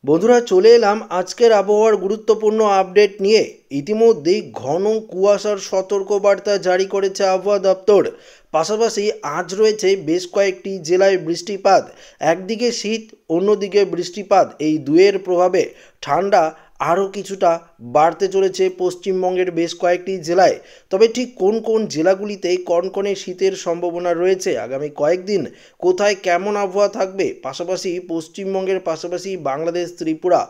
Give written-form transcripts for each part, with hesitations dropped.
বন্ধুরা চলে এলাম আজকের আবহাওয়ার গুরুত্বপূর্ণ আপডেট নিয়ে। ইতিমধ্যেই ঘন কুয়াশার সতর্কবার্তা জারি করেছে আবহাওয়া দপ্তর। পাশাপাশি আজ রয়েছে বেশ কয়েকটি জেলায় বৃষ্টিপাত। একদিকে শীত, অন্যদিকে বৃষ্টিপাত, এই দুয়ের প্রভাবে ঠান্ডা আরও কিছুটা বাড়তে চলেছে পশ্চিমবঙ্গের বেশ কয়েকটি জেলায়। তবে ঠিক কোন কোন জেলাগুলিতে কনকনে শীতের সম্ভাবনা রয়েছে আগামী কয়েকদিন, কোথায় কেমন আবহাওয়া থাকবে, পাশাপাশি পশ্চিমবঙ্গের পাশাপাশি বাংলাদেশ, ত্রিপুরা,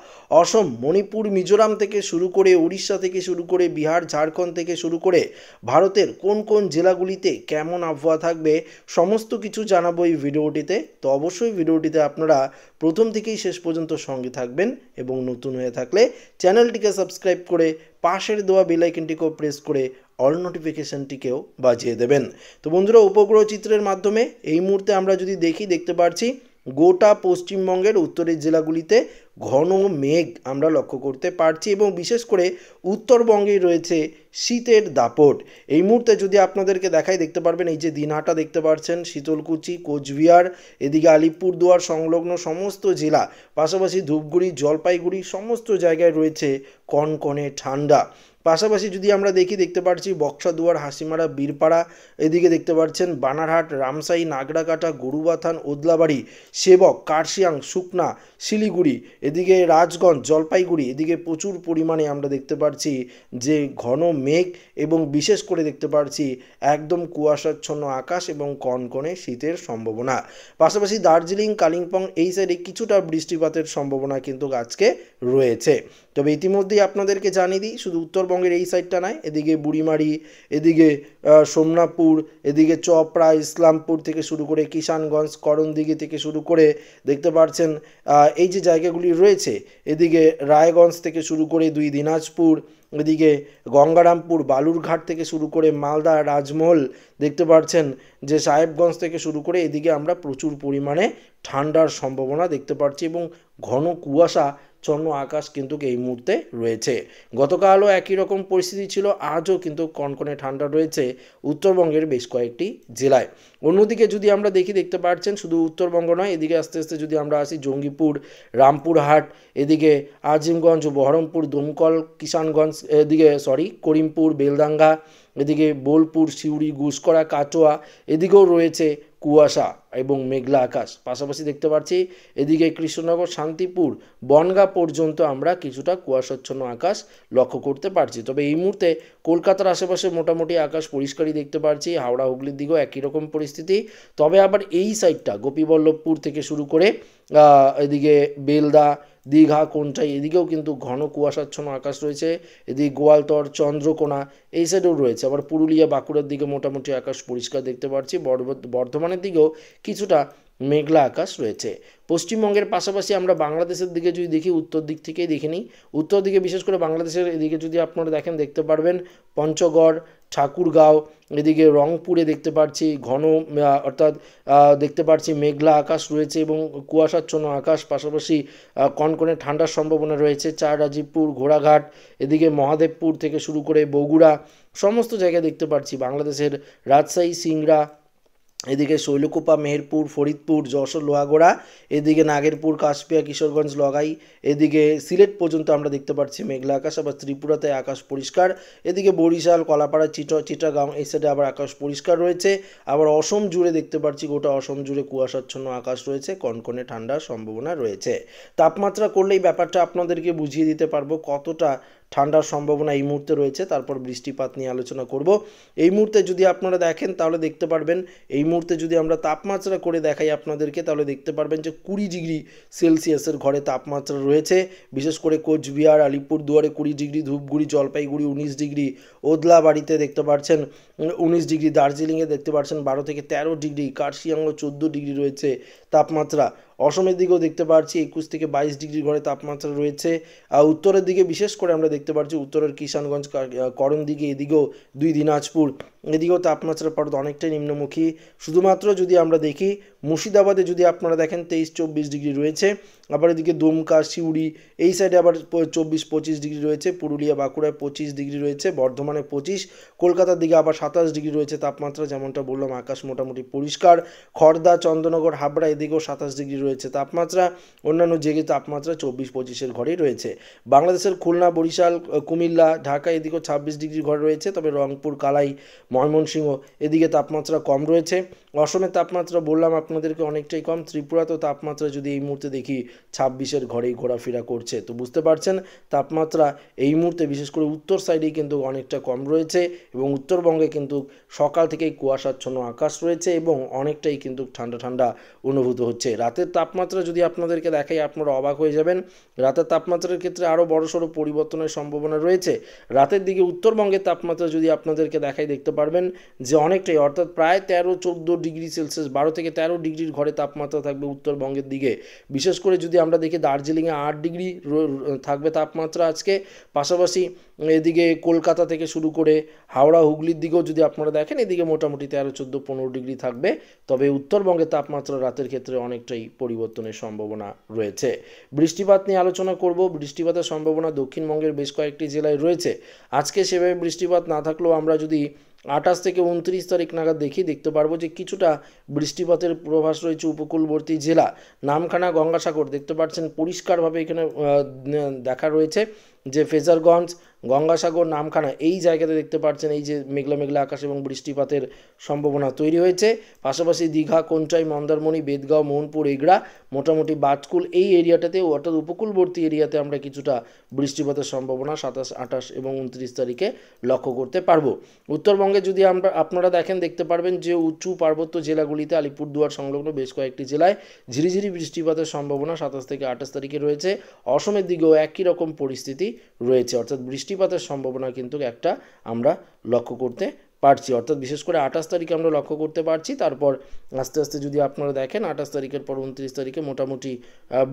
অসম, মণিপুর, মিজোরাম থেকে শুরু করে উড়িষ্যা থেকে শুরু করে বিহার, ঝাড়খণ্ড থেকে শুরু করে ভারতের কোন কোন জেলাগুলিতে কেমন আবহাওয়া থাকবে, সমস্ত কিছু জানাবো এই ভিডিওটিতে। তো অবশ্যই ভিডিওটিতে আপনারা প্রথম থেকেই শেষ পর্যন্ত সঙ্গে থাকবেন এবং নতুন হয়ে থাকলে চ্যানেলটিকে সাবস্ক্রাইব করে পাশের দেওয়া বেল আইকনটিকেও প্রেস করে অল নোটিফিকেশনটিকেও বাজিয়ে দেবেন। তো বন্ধুরা, উপগ্রহ চিত্রের মাধ্যমে এই মুহূর্তে আমরা যদি দেখতে পারছি গোটা পশ্চিমবঙ্গের উত্তরের জেলাগুলিতে ঘন মেঘ আমরা লক্ষ্য করতে পারছি এবং বিশেষ করে উত্তরবঙ্গে রয়েছে শীতের দাপট। এই মুহূর্তে যদি আপনাদেরকে দেখাই, দেখতে পারবেন এই যে দিনহাটা দেখতে পাচ্ছেন, শীতলকুচি, কোচবিহার, এদিকে আলিপুরদুয়ার সংলগ্ন সমস্ত জেলা, পাশাপাশি ধূপগুড়ি, জলপাইগুড়ি, সমস্ত জায়গায় রয়েছে কনকনে ঠান্ডা। পাশাপাশি যদি আমরা দেখতে পাচ্ছি বক্সাদুয়ার, হাসিমারা, বীরপাড়া, এদিকে দেখতে পাচ্ছেন বানারহাট, রামসাই, নাগরাকাটা, গরুবাথান, ওদলাবাড়ি, সেবক, কার্শিয়াং, সুকনা, শিলিগুড়ি, এদিকে রাজগঞ্জ, জলপাইগুড়ি, এদিকে প্রচুর পরিমাণে আমরা দেখতে পাচ্ছি যে ঘন মেঘ এবং বিশেষ করে দেখতে পাচ্ছি একদম কুয়াশাচ্ছন্ন আকাশ এবং কনকনে শীতের সম্ভাবনা। পাশাপাশি দার্জিলিং, কালিম্পং এই সাইডে কিছুটা বৃষ্টিপাতের সম্ভাবনা কিন্তু আজকে রয়েছে। তবে ইতিমধ্যেই আপনাদেরকে জানিয়ে দিই, শুধু উত্তরবঙ্গের এই সাইডটা নয়, এদিকে বুড়িমারি, এদিকে সোমনাথপুর, এদিকে চপড়া, ইসলামপুর থেকে শুরু করে কিষানগঞ্জ, করণদিঘি থেকে শুরু করে দেখতে পাচ্ছেন এই যে জায়গাগুলি রয়েছে, এদিকে রায়গঞ্জ থেকে শুরু করে দিনাজপুর, এদিকে গঙ্গারামপুর, বালুরঘাট থেকে শুরু করে মালদা, রাজমহল, দেখতে পাচ্ছেন যে সাহেবগঞ্জ থেকে শুরু করে এদিকে আমরা প্রচুর পরিমাণে ঠান্ডার সম্ভাবনা দেখতে পাচ্ছি এবং ঘন কুয়াশা ছন্ন আকাশ কিন্তু এই মুহূর্তে রয়েছে। গতকালও একই রকম পরিস্থিতি ছিল, আজও কিন্তু কনকনে ঠান্ডা রয়েছে উত্তরবঙ্গের বেশ কয়েকটি জেলায়। অন্যদিকে যদি আমরা দেখতে পাচ্ছেন শুধু উত্তরবঙ্গ নয়, এদিকে আস্তে আস্তে যদি আমরা আসি জঙ্গিপুর, রামপুরহাট, এদিকে আজিমগঞ্জ, বহরমপুর, দমকল, কিষানগঞ্জ, এদিকে করিমপুর, বেলডাঙ্গা, এদিকে বোলপুর, সিউড়ি, গুসকরা, কাটোয়া, এদিকেও রয়েছে কুয়াশা এবং মেঘলা আকাশ। পাশাপাশি দেখতে পাচ্ছি এদিকে কৃষ্ণনগর, শান্তিপুর, বনগাঁ পর্যন্ত আমরা কিছুটা কুয়াশাচ্ছন্ন আকাশ লক্ষ্য করতে পারছি। তবে এই মুহূর্তে কলকাতার আশেপাশে মোটামুটি আকাশ পরিষ্কারই দেখতে পাচ্ছি, হাওড়া, হুগলির দিকেও একই রকম পরিস্থিতি। তবে আবার এই সাইডটা গোপীবল্লভপুর থেকে শুরু করে এদিকে বেলদা, দীঘা, কোনটাই, এদিকেও কিন্তু ঘন কুয়াশাচ্ছন্ন আকাশ রয়েছে। এদিকে গোয়ালতর, চন্দ্রকোনা এই সাইডেও রয়েছে। আবার পুরুলিয়া, বাঁকুড়ার দিকে মোটামুটি আকাশ পরিষ্কার দেখতে পাচ্ছি। বর্ধমানের দিকেও কিছুটা মেঘলা আকাশ রয়েছে। পশ্চিমবঙ্গের পাশাপাশি আমরা বাংলাদেশের দিকে যদি দেখি, উত্তর দিক থেকেই দেখে নিই। উত্তর দিকে বিশেষ করে বাংলাদেশের এদিকে যদি আপনারা দেখতে পারবেন পঞ্চগড়, ঠাকুরগাঁও, এদিকে রংপুরে দেখতে পাচ্ছি ঘন অর্থাৎ দেখতে পাচ্ছি মেঘলা আকাশ রয়েছে এবং কুয়াশাচ্ছন্ন আকাশ, পাশাপাশি কনকনে ঠান্ডার সম্ভাবনা রয়েছে। রাজীবপুর, ঘোড়াঘাট, এদিকে মহাদেবপুর থেকে শুরু করে বগুড়া, সমস্ত জায়গায় দেখতে পাচ্ছি বাংলাদেশের রাজশাহী, সিংড়া, এদিকে শৈলকুপা, মেহেরপুর, ফরিদপুর, যশোর, লোহাগড়া, এদিকে নাগেরপুর, কাশপিয়া, কিশোরগঞ্জ, লগাই, এদিকে সিলেট পর্যন্ত আমরা দেখতে পাচ্ছি মেঘলা আকাশ। আবার ত্রিপুরাতে আকাশ পরিষ্কার, এদিকে বরিশাল, কলাপাড়া, চিটাগাং এই সাইডে আবার আকাশ পরিষ্কার রয়েছে। আবার অসম জুড়ে দেখতে পাচ্ছি, গোটা অসম জুড়ে কুয়াশাচ্ছন্ন আকাশ রয়েছে, কনকনে ঠান্ডার সম্ভাবনা রয়েছে। তাপমাত্রা করলেই ব্যাপারটা আপনাদেরকে বুঝিয়ে দিতে পারবো কতটা ঠান্ডার সম্ভাবনা এই মুহূর্তে রয়েছে। তারপর বৃষ্টিপাত নিয়ে আলোচনা করব। এই মুহূর্তে যদি আপনারা দেখেন তাহলে দেখতে পারবেন, এই মুহূর্তে যদি আমরা তাপমাত্রা করে দেখাই আপনাদেরকে, তাহলে দেখতে পারবেন যে 20 ডিগ্রি সেলসিয়াসের ঘরে তাপমাত্রা রয়েছে। বিশেষ করে কোচবিহার, আলিপুরদুয়ারে 20 ডিগ্রি, ধূপগুড়ি, জলপাইগুড়ি 19 ডিগ্রি, ওদলাবাড়িতে দেখতে পাচ্ছেন 19 ডিগ্রি, দার্জিলিংয়ে দেখতে পাচ্ছেন 12 থেকে 13 ডিগ্রি, কার্শিয়াংও 14 ডিগ্রি রয়েছে তাপমাত্রা। অসমের দিকেও দেখতে পাচ্ছি 21 থেকে 22 ডিগ্রি ঘরে তাপমাত্রা রয়েছে। উত্তরের দিকে বিশেষ করে আমরা দেখতে পাচ্ছি উত্তরের কিষানগঞ্জ, করণদিঘি, এদিকেও দিনাজপুর এদিকেও তাপমাত্রা পারদ অনেকটাই নিম্নমুখী। শুধুমাত্র যদি আমরা দেখি মুর্শিদাবাদে যদি আপনারা দেখেন 23-24 ডিগ্রি রয়েছে, আবার এদিকে দুমকা, সিউড়ি এই সাইডে আবার 24-25 ডিগ্রি রয়েছে, পুরুলিয়া বাঁকুড়ায় 25 ডিগ্রি রয়েছে, বর্ধমানে 25, কলকাতার দিকে আবার 27 ডিগ্রি রয়েছে তাপমাত্রা। যেমনটা বললাম আকাশ মোটামুটি পরিষ্কার। খড়দা, চন্দননগর, হাবড়া এদিকেও 27 ডিগ্রি রয়েছে তাপমাত্রা। অন্যান্য জেগে তাপমাত্রা 24-25-এর ঘরেই রয়েছে। বাংলাদেশের খুলনা, বরিশাল, কুমিল্লা, ঢাকা এদিকেও 26 ডিগ্রি ঘরে রয়েছে, তবে রংপুর, কালাই, ময়মনসিংহ এদিকে তাপমাত্রা কম রয়েছে। অসমের তাপমাত্রা বললাম আপনাদেরকে অনেকটাই কম। ত্রিপুরাতেও তাপমাত্রা যদি এই মুহূর্তে দেখি 26-এর ঘরেই ঘোরাফেরা করছে। তো বুঝতে পারছেন তাপমাত্রা এই মুহূর্তে বিশেষ করে উত্তর সাইডেই কিন্তু অনেকটা কম রয়েছে, এবং উত্তরবঙ্গে কিন্তু সকাল থেকেই কুয়াশাচ্ছন্ন আকাশ রয়েছে এবং অনেকটাই কিন্তু ঠান্ডা ঠান্ডা অনুভূত হচ্ছে। রাতের তাপমাত্রা যদি আপনাদেরকে দেখাই আপনারা অবাক হয়ে যাবেন। রাতের তাপমাত্রার ক্ষেত্রে আরও বড়সড় পরিবর্তনের সম্ভাবনা রয়েছে। রাতের দিকে উত্তরবঙ্গের তাপমাত্রা যদি আপনাদেরকে দেখাই দেখতে পারবেন যে অনেকটাই, অর্থাৎ প্রায় 13-14 ডিগ্রি সেলসিয়াস, 12 থেকে 13 ডিগ্রির ঘরে তাপমাত্রা থাকবে উত্তরবঙ্গের দিকে। বিশেষ করে যদি আমরা দেখি দার্জিলিংয়ে 8 ডিগ্রি থাকবে তাপমাত্রা আজকে। পাশাপাশি এদিকে কলকাতা থেকে শুরু করে হাওড়া, হুগলির দিকেও যদি আপনারা দেখেন এদিকে মোটামুটি 13, 14, 15 ডিগ্রি থাকবে। তবে উত্তরবঙ্গের তাপমাত্রা রাতের ক্ষেত্রে অনেকটাই পরিবর্তনের সম্ভাবনা রয়েছে। বৃষ্টিপাত নিয়ে আলোচনা করব। বৃষ্টিপাতের সম্ভাবনা দক্ষিণবঙ্গের বেশ কয়েকটি জেলায় রয়েছে। আজকে সেভাবে বৃষ্টিপাত না থাকলেও আমরা যদি 28 থেকে 29 তারিখ নাগাদ দেখতে পারবো যে কিছুটা বৃষ্টিপাতের পূর্বাভাস রয়েছে উপকূলবর্তী জেলা। নামখানা, গঙ্গাসাগর দেখতে পাচ্ছেন পরিষ্কারভাবে এখানে দেখা রয়েছে যে ফেজারগঞ্জ, গঙ্গাসাগর, নামখানা এই জায়গাতে দেখতে পাচ্ছেন এই যে মেঘলা মেঘলা আকাশ এবং বৃষ্টিপাতের সম্ভাবনা তৈরি হয়েছে। পাশাপাশি দীঘা, কোন্টাই, মন্দারমণি, বেদগাঁও, মোহনপুর, এগড়া, মোটামুটি বাজকুল এই এরিয়াটাতে, অর্থাৎ উপকূলবর্তী এরিয়াতে আমরা কিছুটা বৃষ্টিপাতের সম্ভাবনা 27, 28 এবং 29 তারিখে লক্ষ্য করতে পারবো। উত্তরবঙ্গে যদি আপনারা দেখতে পারবেন যে উঁচু পার্বত্য জেলাগুলিতে আলিপুরদুয়ার সংলগ্ন বেশ কয়েকটি জেলায় ঝিরিঝিরি বৃষ্টিপাতের সম্ভাবনা 27 থেকে 28 তারিখে রয়েছে। অসমের দিকেও একই রকম পরিস্থিতি রয়েছে, অর্থাৎ বৃষ্টিপাতের সম্ভাবনা কিন্তু একটা আমরা লক্ষ্য করতে পারছি, অর্থাৎ বিশেষ করে 28 তারিখে আমরা লক্ষ্য করতে পারছি। তারপর আস্তে আস্তে যদি আপনারা দেখেন 28 তারিখের পর 29 তারিখে মোটামুটি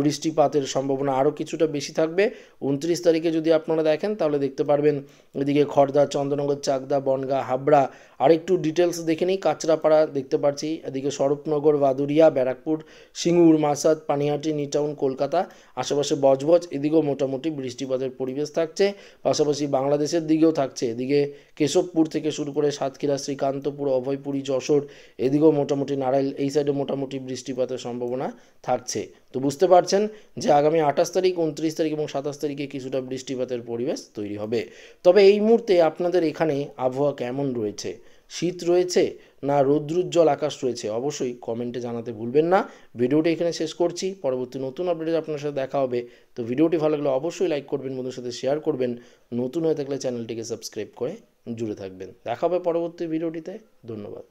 বৃষ্টিপাতের সম্ভাবনা আরও কিছুটা বেশি থাকবে। 29 তারিখে যদি আপনারা দেখেন তাহলে দেখতে পারবেন এদিকে খড়দা, চন্দননগর, চাকদা, বনগাঁ, হাবড়া, আরেকটু ডিটেলস দেখে নিই। কাঁচরাপাড়া দেখতে পাচ্ছি, এদিকে স্বরূপনগর, ভাদুরিয়া, ব্যারাকপুর, সিঙ্গুর, মাসাদ, পানিহাটি, নিউটাউন, কলকাতা, আশেপাশে বজবজ এদিকেও মোটামুটি বৃষ্টিপাতের পরিবেশ থাকছে। পাশাপাশি বাংলাদেশের দিকেও থাকছে, এদিকে কেশবপুর থেকে শুরু করে সাতক্ষীরা, শ্রীকান্তপুর, অভয়পুরী, যশোর এদিকেও মোটামুটি নারাইল এই সাইডে মোটামুটি বৃষ্টিপাতের সম্ভাবনা থাকছে। তো বুঝতে পারছেন যে আগামী 28 তারিখ, 29 তারিখ এবং 27 তারিখে কিছুটা বৃষ্টিপাতের পরিবেশ তৈরি হবে। তবে এই মুহূর্তে আপনাদের এখানে আবহাওয়া কেমন রয়েছে? শীত রয়েছে না রৌদ্রোজ্জ্বল আকাশ রয়েছে? অবশ্যই কমেন্টে জানাতে ভুলবেন না। ভিডিওটি এখানে শেষ করছি, পরবর্তী নতুন আপডেটে আপনার সাথে দেখা হবে। তো ভিডিওটি ভালো লাগলে অবশ্যই লাইক করবেন, বন্ধুদের সাথে শেয়ার করবেন, নতুন হয়ে থাকলে চ্যানেলটিকে সাবস্ক্রাইব করে জুড়ে থাকবেন। দেখা হবে পরবর্তী ভিডিওটিতে। ধন্যবাদ।